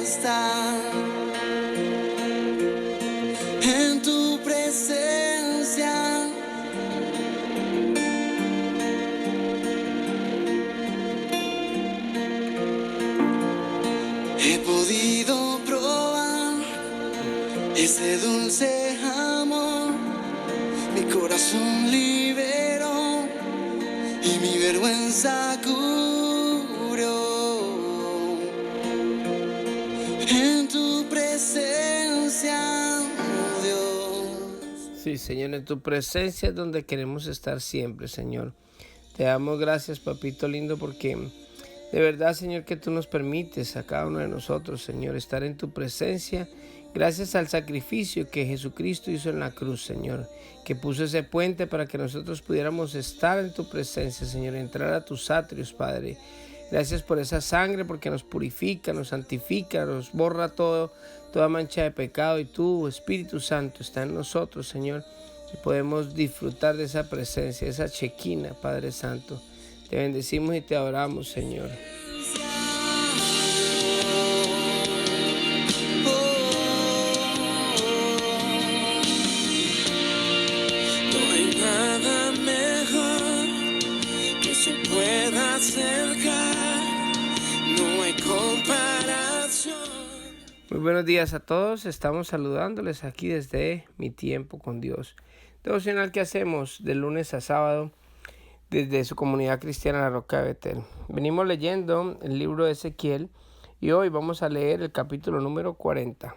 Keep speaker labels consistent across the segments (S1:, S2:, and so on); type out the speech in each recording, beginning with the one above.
S1: estar en tu presencia. He podido probar ese dulce amor, mi corazón liberó y mi vergüenza cubrió. En tu presencia, oh Dios.
S2: Sí, Señor, en tu presencia es donde queremos estar siempre, Señor. Te damos gracias, papito lindo, porque de verdad, Señor, que tú nos permites a cada uno de nosotros, Señor, estar en tu presencia. Gracias al sacrificio que Jesucristo hizo en la cruz, Señor, que puso ese puente para que nosotros pudiéramos estar en tu presencia, Señor, entrar a tus atrios, Padre. Gracias por esa sangre, porque nos purifica, nos santifica, nos borra toda mancha de pecado, y tu Espíritu Santo está en nosotros, Señor, y podemos disfrutar de esa presencia, esa chequina, Padre Santo. Te bendecimos y te adoramos, Señor.
S1: No hay nada mejor que se pueda acercar, no hay comparación.
S2: Muy buenos días a todos, estamos saludándoles aquí desde Mi Tiempo con Dios. Devocional que hacemos de lunes a sábado desde su comunidad cristiana La Roca de Betel. Venimos leyendo el libro de Ezequiel y hoy vamos a leer el capítulo número 40.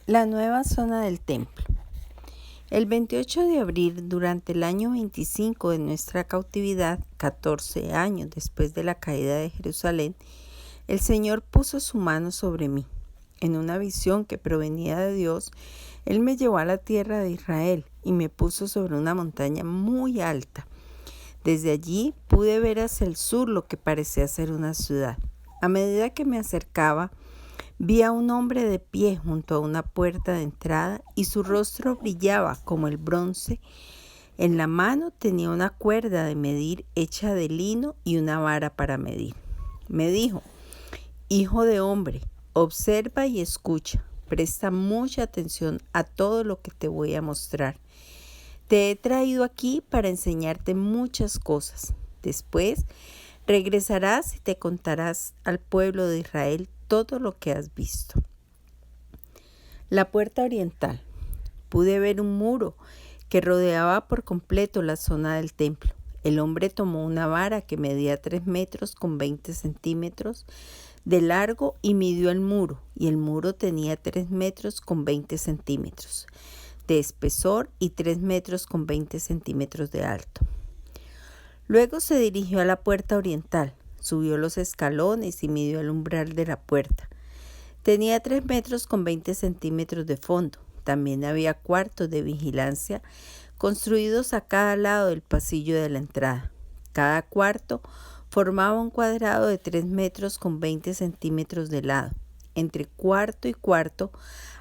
S3: La nueva zona del templo. El 28 de abril, durante el año 25 de nuestra cautividad, 14 años después de la caída de Jerusalén, el Señor puso su mano sobre mí. En una visión que provenía de Dios, Él me llevó a la tierra de Israel y me puso sobre una montaña muy alta. Desde allí pude ver hacia el sur lo que parecía ser una ciudad. A medida que me acercaba, vi a un hombre de pie junto a una puerta de entrada y su rostro brillaba como el bronce. En la mano tenía una cuerda de medir hecha de lino y una vara para medir. Me dijo: Hijo de hombre, observa y escucha. Presta mucha atención a todo lo que te voy a mostrar. Te he traído aquí para enseñarte muchas cosas. Después regresarás y te contarás al pueblo de Israel todo lo que has visto. La puerta oriental. Pude ver un muro que rodeaba por completo la zona del templo. El hombre tomó una vara que medía 3 metros con 20 centímetros de largo y midió el muro, y el muro tenía 3 metros con 20 centímetros de espesor y 3 metros con 20 centímetros de alto. Luego se dirigió a la puerta oriental, subió los escalones y midió el umbral de la puerta. Tenía 3 metros con 20 centímetros de fondo. También había cuartos de vigilancia construidos a cada lado del pasillo de la entrada. Cada cuarto formaba un cuadrado de 3 metros con 20 centímetros de lado. Entre cuarto y cuarto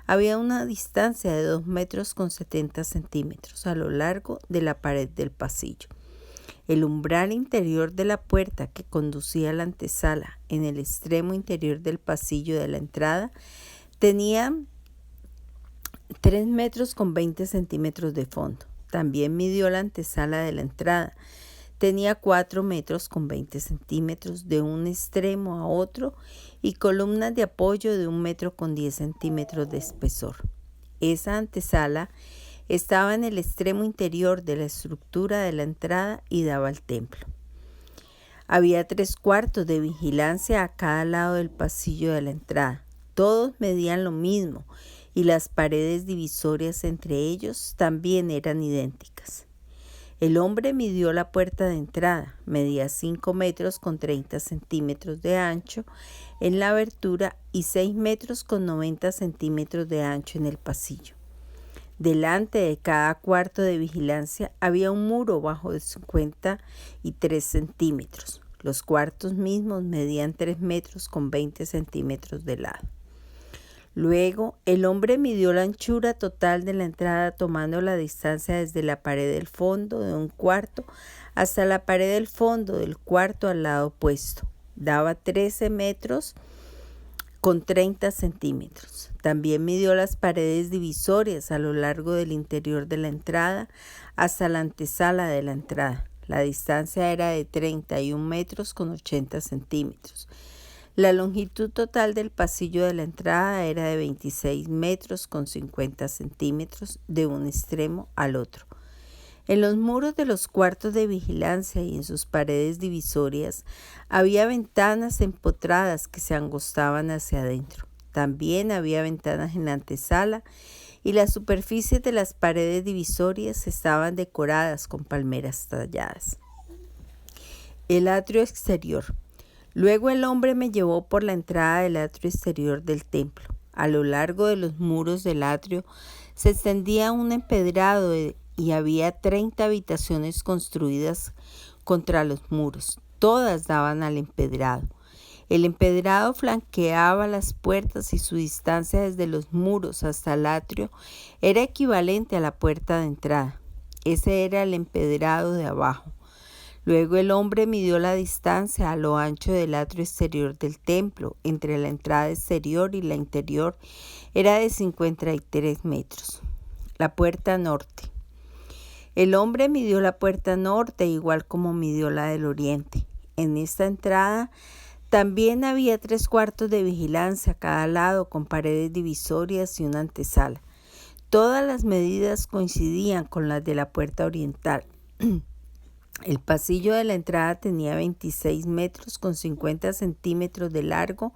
S3: había una distancia de 2 metros con 70 centímetros a lo largo de la pared del pasillo. El umbral interior de la puerta que conducía a la antesala en el extremo interior del pasillo de la entrada tenía 3 metros con 20 centímetros de fondo. También midió la antesala de la entrada. Tenía 4 metros con 20 centímetros de un extremo a otro y columnas de apoyo de 1 metro con 10 centímetros de espesor. Esa antesala estaba en el extremo interior de la estructura de la entrada y daba al templo. Había 3 cuartos de vigilancia a cada lado del pasillo de la entrada. Todos medían lo mismo y las paredes divisorias entre ellos también eran idénticas. El hombre midió la puerta de entrada, medía 5 metros con 30 centímetros de ancho en la abertura y 6 metros con 90 centímetros de ancho en el pasillo. Delante de cada cuarto de vigilancia había un muro bajo de 53 centímetros. Los cuartos mismos medían 3 metros con 20 centímetros de lado. Luego, el hombre midió la anchura total de la entrada tomando la distancia desde la pared del fondo de un cuarto hasta la pared del fondo del cuarto al lado opuesto. daba 13 metros con 30 centímetros. También midió las paredes divisorias a lo largo del interior de la entrada hasta la antesala de la entrada. La distancia era de 31 metros con 80 centímetros. La longitud total del pasillo de la entrada era de 26 metros con 50 centímetros de un extremo al otro. En los muros de los cuartos de vigilancia y en sus paredes divisorias había ventanas empotradas que se angostaban hacia adentro. También había ventanas en la antesala y las superficies de las paredes divisorias estaban decoradas con palmeras talladas. El atrio exterior. Luego el hombre me llevó por la entrada del atrio exterior del templo. A lo largo de los muros del atrio se extendía un empedrado y había 30 habitaciones construidas contra los muros. Todas daban al empedrado. El empedrado flanqueaba las puertas y su distancia desde los muros hasta el atrio era equivalente a la puerta de entrada. Ese era el empedrado de abajo. Luego el hombre midió la distancia a lo ancho del atrio exterior del templo, entre la entrada exterior y la interior, era de 53 metros. La puerta norte. El hombre midió la puerta norte igual como midió la del oriente. En esta entrada también había 3 cuartos de vigilancia a cada lado con paredes divisorias y una antesala. Todas las medidas coincidían con las de la puerta oriental. El pasillo de la entrada tenía 26 metros con 50 centímetros de largo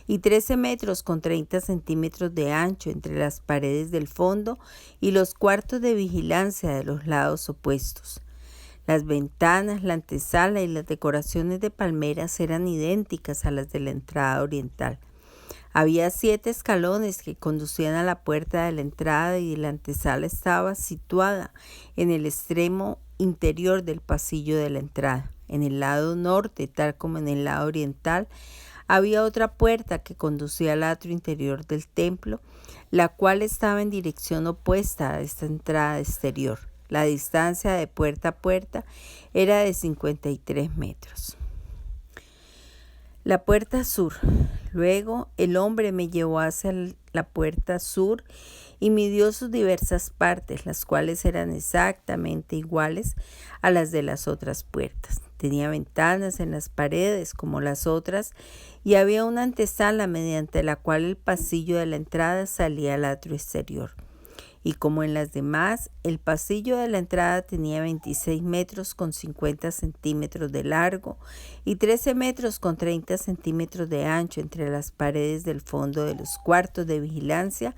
S3: y 13 metros con 30 centímetros de ancho entre las paredes del fondo y los cuartos de vigilancia de los lados opuestos. Las ventanas, la antesala y las decoraciones de palmeras eran idénticas a las de la entrada oriental. Había 7 escalones que conducían a la puerta de la entrada y la antesala estaba situada en el extremo interior del pasillo de la entrada. En el lado norte, tal como en el lado oriental, había otra puerta que conducía al atrio interior del templo, la cual estaba en dirección opuesta a esta entrada exterior. La distancia de puerta a puerta era de 53 metros. La puerta sur. Luego el hombre me llevó hacia la puerta sur y midió sus diversas partes, las cuales eran exactamente iguales a las de las otras puertas. Tenía ventanas en las paredes como las otras y había una antesala mediante la cual el pasillo de la entrada salía al atrio exterior. Y como en las demás, el pasillo de la entrada tenía 26 metros con 50 centímetros de largo y 13 metros con 30 centímetros de ancho entre las paredes del fondo de los cuartos de vigilancia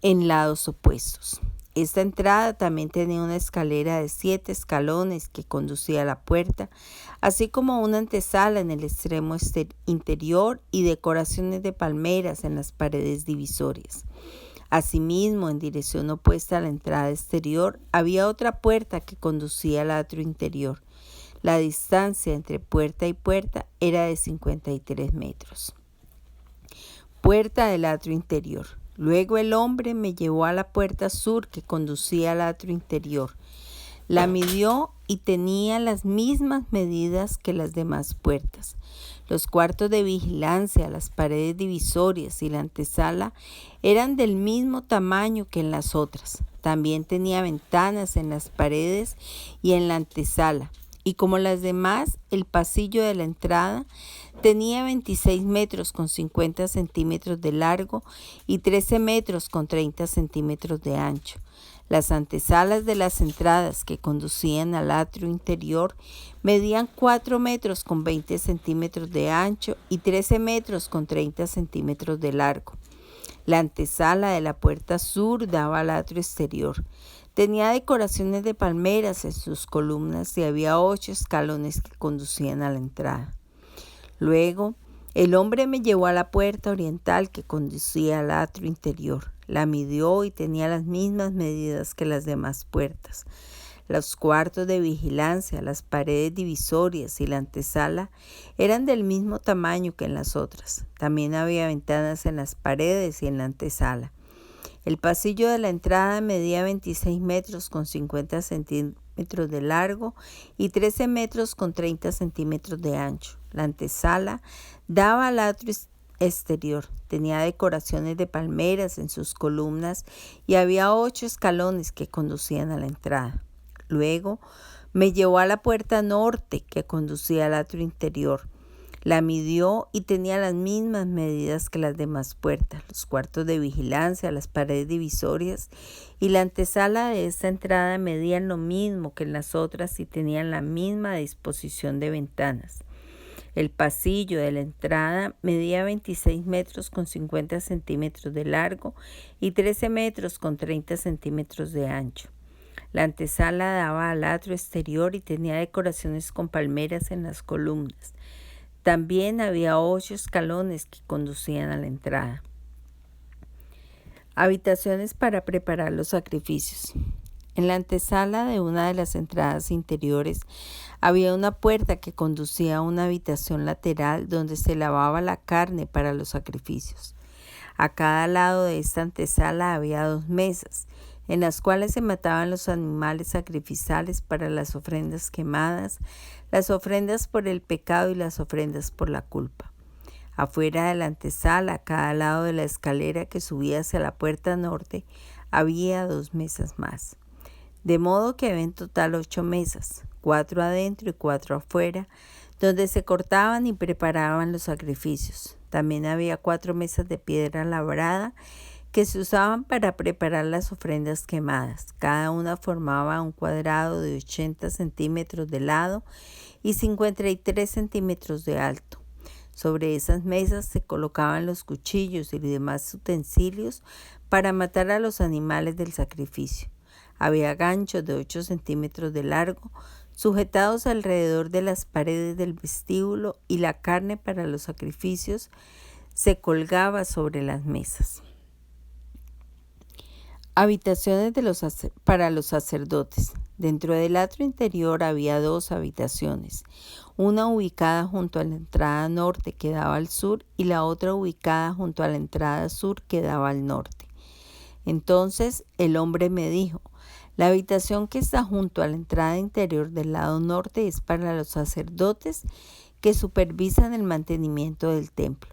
S3: en lados opuestos. Esta entrada también tenía una escalera de 7 escalones que conducía a la puerta, así como una antesala en el extremo interior y decoraciones de palmeras en las paredes divisorias. Asimismo, en dirección opuesta a la entrada exterior, había otra puerta que conducía al atrio interior. La distancia entre puerta y puerta era de 53 metros. Puerta del atrio interior. Luego el hombre me llevó a la puerta sur que conducía al atrio interior. La midió y tenía las mismas medidas que las demás puertas. Los cuartos de vigilancia, las paredes divisorias y la antesala eran del mismo tamaño que en las otras. También tenía ventanas en las paredes y en la antesala. Y como las demás, el pasillo de la entrada tenía 26 metros con 50 centímetros de largo y 13 metros con 30 centímetros de ancho. Las antesalas de las entradas que conducían al atrio interior medían 4 metros con 20 centímetros de ancho y 13 metros con 30 centímetros de largo. La antesala de la puerta sur daba al atrio exterior. Tenía decoraciones de palmeras en sus columnas y había 8 escalones que conducían a la entrada. Luego, el hombre me llevó a la puerta oriental que conducía al atrio interior. La midió y tenía las mismas medidas que las demás puertas. Los cuartos de vigilancia, las paredes divisorias y la antesala eran del mismo tamaño que en las otras. También había ventanas en las paredes y en la antesala. El pasillo de la entrada medía 26 metros con 50 centímetros de largo y 13 metros con 30 centímetros de ancho. La antesala daba al atrio exterior. Tenía decoraciones de palmeras en sus columnas y había 8 escalones que conducían a la entrada. Luego me llevó a la puerta norte que conducía al atrio interior. La midió y tenía las mismas medidas que las demás puertas, los cuartos de vigilancia, las paredes divisorias y la antesala de esta entrada medían lo mismo que en las otras y tenían la misma disposición de ventanas. El pasillo de la entrada medía 26 metros con 50 centímetros de largo y 13 metros con 30 centímetros de ancho. La antesala daba al atrio exterior y tenía decoraciones con palmeras en las columnas. También había 8 escalones que conducían a la entrada. Habitaciones para preparar los sacrificios. En la antesala de una de las entradas interiores había una puerta que conducía a una habitación lateral donde se lavaba la carne para los sacrificios. A cada lado de esta antesala había 2 mesas, en las cuales se mataban los animales sacrificiales para las ofrendas quemadas, las ofrendas por el pecado y las ofrendas por la culpa. Afuera de la antesala, a cada lado de la escalera que subía hacia la puerta norte, había 2 mesas más. De modo que había en total 8 mesas, 4 adentro y 4 afuera, donde se cortaban y preparaban los sacrificios. También había 4 mesas de piedra labrada que se usaban para preparar las ofrendas quemadas. Cada una formaba un cuadrado de 80 centímetros de lado y 53 centímetros de alto. Sobre esas mesas se colocaban los cuchillos y demás utensilios para matar a los animales del sacrificio. Había ganchos de 8 centímetros de largo, sujetados alrededor de las paredes del vestíbulo, y la carne para los sacrificios se colgaba sobre las mesas. Habitaciones para los sacerdotes. Dentro del atrio interior había 2 habitaciones, una ubicada junto a la entrada norte que daba al sur y la otra ubicada junto a la entrada sur que daba al norte. Entonces el hombre me dijo: la habitación que está junto a la entrada interior del lado norte es para los sacerdotes que supervisan el mantenimiento del templo.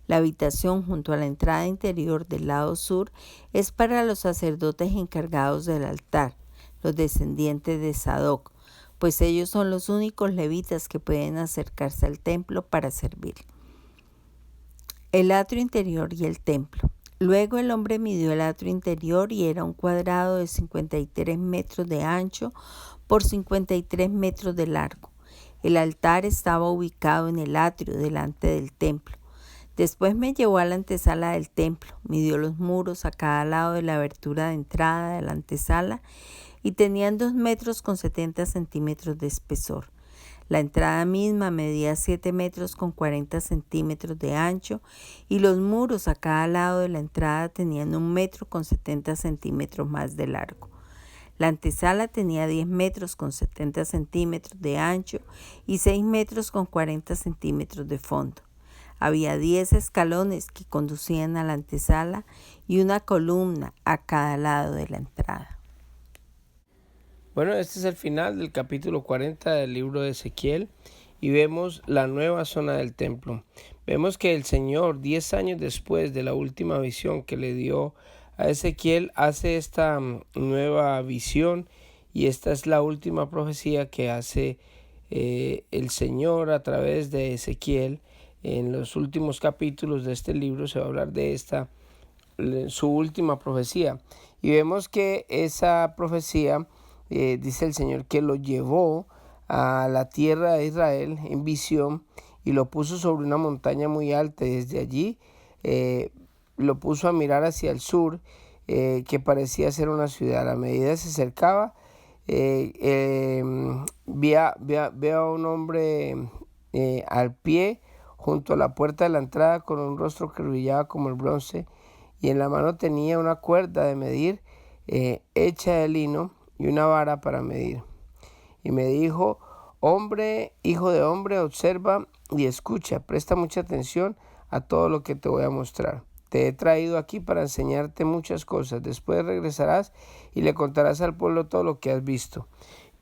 S3: La habitación junto a la entrada interior del lado sur es para los sacerdotes encargados del altar, los descendientes de Sadoc, pues ellos son los únicos levitas que pueden acercarse al templo para servir. El atrio interior y el templo. Luego el hombre midió el atrio interior y era un cuadrado de 53 metros de ancho por 53 metros de largo. El altar estaba ubicado en el atrio delante del templo. Después me llevó a la antesala del templo, midió los muros a cada lado de la abertura de entrada de la antesala y tenían 2 metros con 70 centímetros de espesor. La entrada misma medía 7 metros con 40 centímetros de ancho y los muros a cada lado de la entrada tenían 1 metro con 70 centímetros más de largo. La antesala tenía 10 metros con 70 centímetros de ancho y 6 metros con 40 centímetros de fondo. Había 10 escalones que conducían a la antesala y una columna a cada lado de la entrada.
S2: Bueno, este es el final del capítulo 40 del libro de Ezequiel y vemos la nueva zona del templo. Vemos que el Señor, 10 años después de la última visión que le dio a Ezequiel, hace esta nueva visión y esta es la última profecía que hace el Señor a través de Ezequiel. En los últimos capítulos de este libro se va a hablar de su última profecía. Y vemos que esa profecía, dice el Señor, que lo llevó a la tierra de Israel en visión y lo puso sobre una montaña muy alta. Y desde allí lo puso a mirar hacia el sur, que parecía ser una ciudad. A medida que se acercaba, ve a un hombre al pie junto a la puerta de la entrada con un rostro que brillaba como el bronce y en la mano tenía una cuerda de medir hecha de lino y una vara para medir. Y me dijo: hombre, hijo de hombre, observa y escucha, presta mucha atención a todo lo que te voy a mostrar. Te he traído aquí para enseñarte muchas cosas. Después regresarás y le contarás al pueblo todo lo que has visto.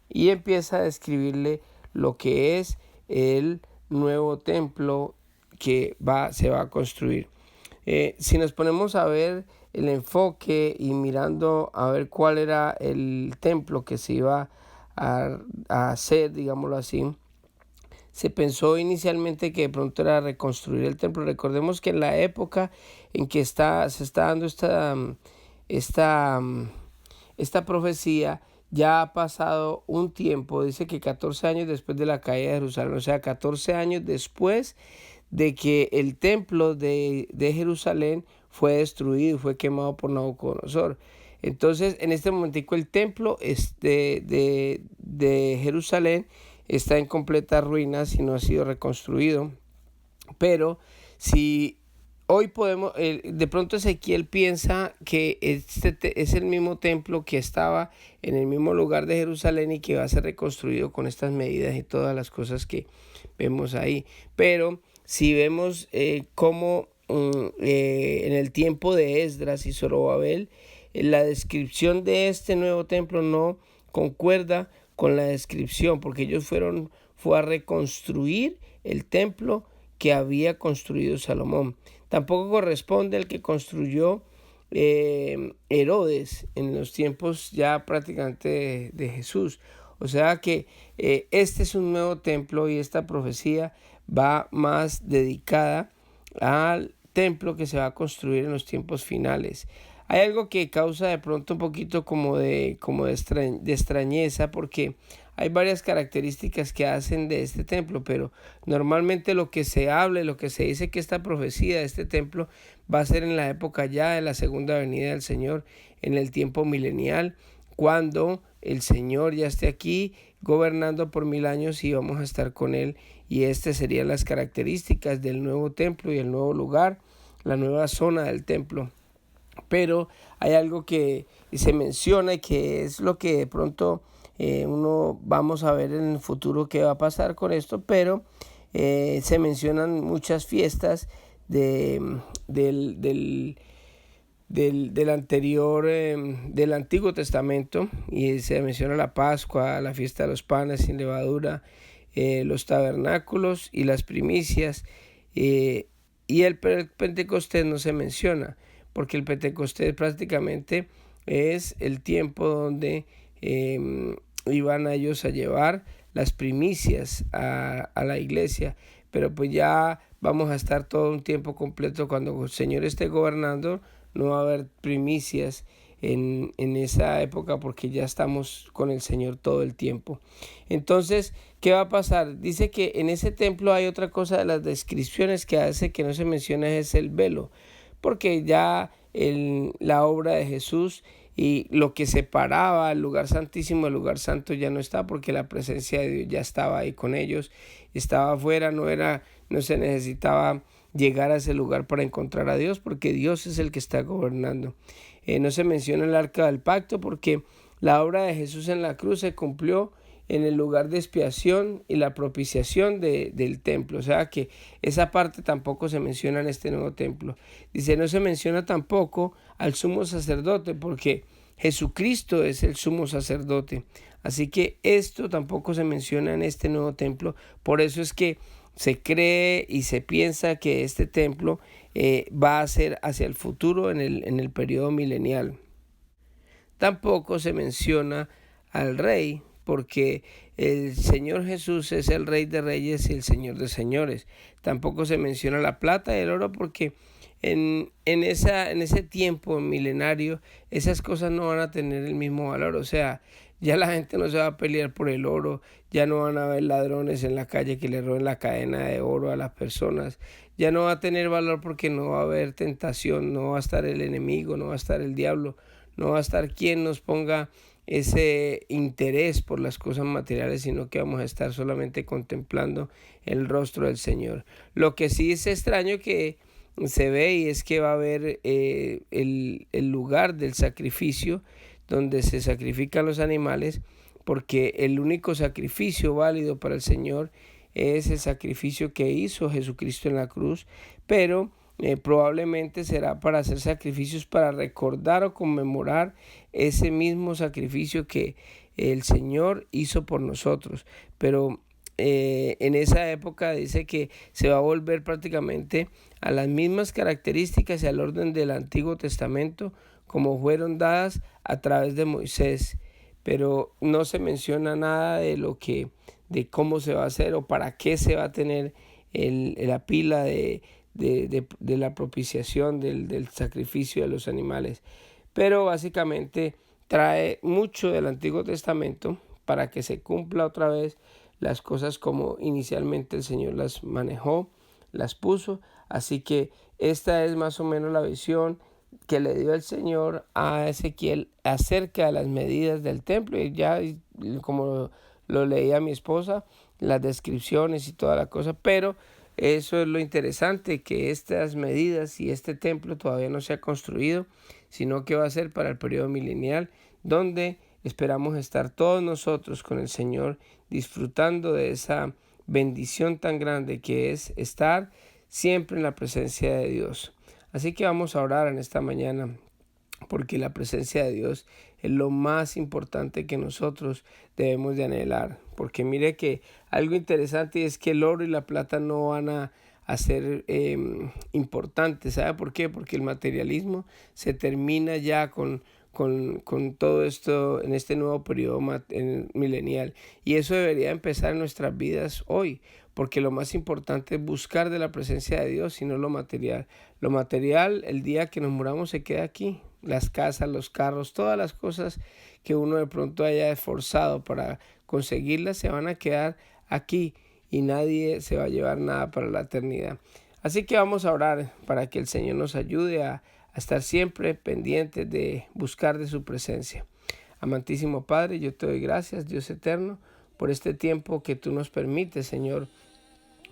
S2: Y empieza a describirle lo que es el nuevo templo que se va a construir. Si nos ponemos a ver el enfoque y mirando a ver cuál era el templo que se iba a hacer, digámoslo así, se pensó inicialmente que de pronto era reconstruir el templo. Recordemos que en la época en que se está dando esta profecía, ya ha pasado un tiempo, dice que 14 años después de la caída de Jerusalén, o sea, 14 años después de que el templo de Jerusalén fue destruido y fue quemado por Nabucodonosor. Entonces, en este momentico el templo de Jerusalén está en completa ruina si no ha sido reconstruido. Pero si hoy podemos, de pronto Ezequiel piensa que este es el mismo templo que estaba en el mismo lugar de Jerusalén y que va a ser reconstruido con estas medidas y todas las cosas que vemos ahí. Pero si vemos cómo en el tiempo de Esdras y Zorobabel, la descripción de este nuevo templo no concuerda con la descripción, porque ellos fue a reconstruir el templo que había construido Salomón. Tampoco corresponde al que construyó Herodes en los tiempos ya prácticamente de Jesús. O sea que este es un nuevo templo y esta profecía va más dedicada al templo que se va a construir en los tiempos finales. Hay algo que causa de pronto un poquito como de extrañeza, porque hay varias características que hacen de este templo, pero normalmente lo que se habla, lo que se dice que esta profecía de este templo va a ser en la época ya de la segunda venida del Señor, en el tiempo milenial, cuando el Señor ya esté aquí gobernando por 1000 años y vamos a estar con Él. Y estas serían las características del nuevo templo y el nuevo lugar, la nueva zona del templo. Pero hay algo que se menciona y que es lo que de pronto uno vamos a ver en el futuro qué va a pasar con esto, pero se mencionan muchas fiestas del anterior, del Antiguo Testamento, y se menciona la Pascua, la fiesta de los panes sin levadura, los tabernáculos y las primicias, y el Pentecostés no se menciona, porque el Pentecostés prácticamente es el tiempo donde iban a ellos a llevar las primicias a la iglesia. Pero pues ya vamos a estar todo un tiempo completo cuando el Señor esté gobernando, no va a haber primicias en esa época, porque ya estamos con el Señor todo el tiempo. Entonces, ¿qué va a pasar? Dice que en ese templo hay otra cosa de las descripciones que hace que no se menciona, es el velo, porque ya la obra de Jesús y lo que separaba el lugar santísimo del lugar santo ya no está, porque la presencia de Dios ya estaba ahí con ellos, estaba afuera, no se necesitaba llegar a ese lugar para encontrar a Dios, porque Dios es el que está gobernando. No se menciona el arca del pacto, porque la obra de Jesús en la cruz se cumplió en el lugar de expiación y la propiciación del templo. O sea que esa parte tampoco se menciona en este nuevo templo. Dice, no se menciona tampoco al sumo sacerdote, porque Jesucristo es el sumo sacerdote. Así que esto tampoco se menciona en este nuevo templo. Por eso es que se cree y se piensa que este templo va a ser hacia el futuro en el periodo milenial. Tampoco se menciona al rey, porque el Señor Jesús es el Rey de Reyes y el Señor de Señores. Tampoco se menciona la plata y el oro, porque en ese tiempo milenario esas cosas no van a tener el mismo valor. O sea, ya la gente no se va a pelear por el oro, ya no van a haber ladrones en la calle que le roben la cadena de oro a las personas, ya no va a tener valor porque no va a haber tentación, no va a estar el enemigo, no va a estar el diablo, no va a estar quien nos ponga ese interés por las cosas materiales, sino que vamos a estar solamente contemplando el rostro del Señor. Lo que sí es extraño que se ve, y es que va a haber el lugar del sacrificio donde se sacrifican los animales, porque el único sacrificio válido para el Señor es el sacrificio que hizo Jesucristo en la cruz, pero probablemente será para hacer sacrificios para recordar o conmemorar ese mismo sacrificio que el Señor hizo por nosotros. Pero en esa época dice que se va a volver prácticamente a las mismas características y al orden del Antiguo Testamento como fueron dadas a través de Moisés, pero no se menciona nada de cómo se va a hacer o para qué se va a tener la pila de la propiciación del sacrificio de los animales. Pero básicamente trae mucho del Antiguo Testamento para que se cumpla otra vez las cosas como inicialmente el Señor las manejó, las puso. Así que esta es más o menos la visión que le dio el Señor a Ezequiel acerca de las medidas del templo. Y ya como lo leía mi esposa, las descripciones y toda la cosa, pero eso es lo interesante, que estas medidas y este templo todavía no se ha construido, sino que va a ser para el periodo milenial, donde esperamos estar todos nosotros con el Señor disfrutando de esa bendición tan grande que es estar siempre en la presencia de Dios. Así que vamos a orar en esta mañana, porque la presencia de Dios es lo más importante que nosotros debemos de anhelar. Porque mire que algo interesante es que el oro y la plata no van a ser importantes. ¿Sabe por qué? Porque el materialismo se termina ya con todo esto en este nuevo periodo milenial. Y eso debería empezar en nuestras vidas hoy, porque lo más importante es buscar de la presencia de Dios y no lo material. Lo material, el día que nos muramos, se queda aquí. Las casas, los carros, todas las cosas que uno de pronto haya esforzado para conseguirlas se van a quedar aquí y nadie se va a llevar nada para la eternidad. Así que vamos a orar para que el Señor nos ayude a estar siempre pendientes de buscar de su presencia. Amantísimo Padre, yo te doy gracias, Dios eterno, por este tiempo que tú nos permites, Señor,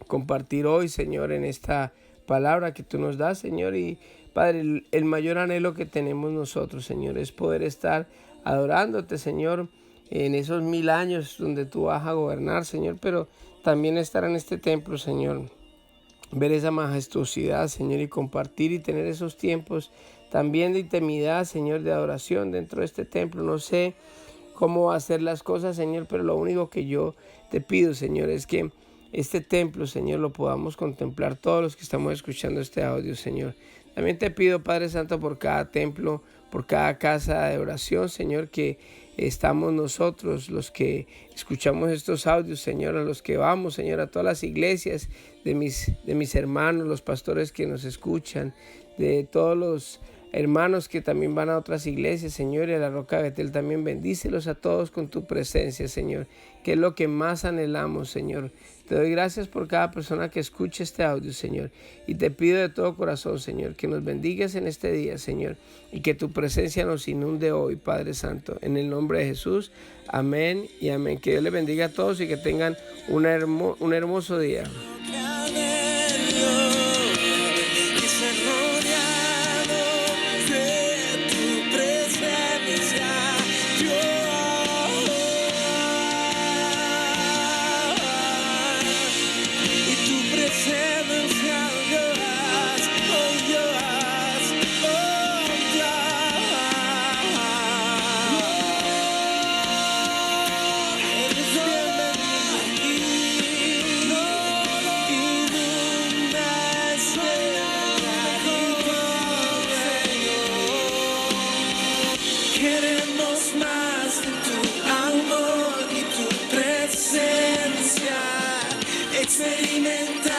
S2: compartir hoy, Señor, en esta palabra que tú nos das, Señor. Y Padre, el mayor anhelo que tenemos nosotros, Señor, es poder estar adorándote, Señor, en esos 1000 años donde tú vas a gobernar, Señor, pero también estar en este templo, Señor, ver esa majestuosidad, Señor, y compartir y tener esos tiempos también de intimidad, Señor, de adoración dentro de este templo. No sé cómo hacer las cosas, Señor, pero lo único que yo te pido, Señor, es que este templo, Señor, lo podamos contemplar todos los que estamos escuchando este audio, Señor. También te pido, Padre Santo, por cada templo, por cada casa de oración, Señor, que estamos nosotros, los que escuchamos estos audios, Señor, a los que vamos, Señor, a todas las iglesias de mis hermanos, los pastores que nos escuchan, de todos los hermanos que también van a otras iglesias, Señor, y a la Roca de Betel también. Bendícelos a todos con tu presencia, Señor, que es lo que más anhelamos, Señor. Te doy gracias por cada persona que escuche este audio, Señor, y te pido de todo corazón, Señor, que nos bendigas en este día, Señor, y que tu presencia nos inunde hoy, Padre Santo, en el nombre de Jesús. Amén y amén. Que Dios les bendiga a todos y que tengan un hermoso día.
S1: Queremos más de tu amor y tu presencia, experimentar.